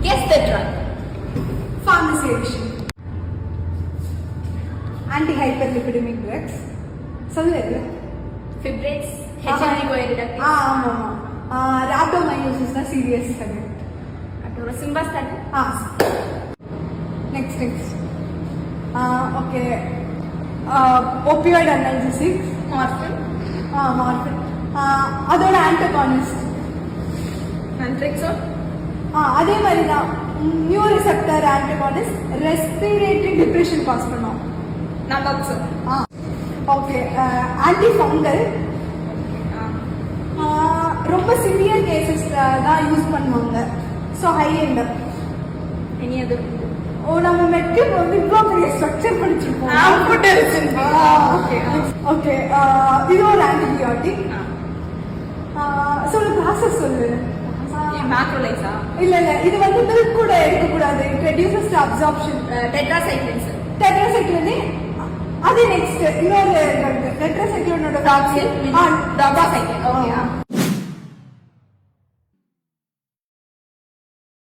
Guess the drug. Pharmacy addiction. Anti-hyperlipidemic drugs. சொல்லு. Fibrates. HIV coreductive. ஆமா. Rhabdomyolysis தான் serious அது. அப்புறம் simvastatin. Next. Okay. Opioid analgesics. Morphine. Morphine. அதோட antagonist. Naltrexone. அதே மாதிரி தான் mu receptor antagonist respiratory depression cause பண்ணும். Naloxone. ஓகே. ஆன்டி ஃபங்கல் ரொம்ப சிவியர் கேசஸ்ல தான் யூஸ் பண்ணுவாங்க. So high end. Any other? நம்ம மெட்ரிக் வந்து இவ்வளோ பெரிய ஸ்ட்ரக்சர் படிச்சிருக்கோம். ஓகே. இது ஒரு ஆன்டிபயோட்டிக். சொல்லு ப்ராசஸ் சொல்லு. Macrolides. இல்ல இது வந்து மில்க் கூட எடுக்கக்கூடாது. It reduces the absorption. Tetracycline அது நெக்ஸ்ட் இன்னொரு டெட்ராசைக்ளினோட டாக்ஸில். ஓகே.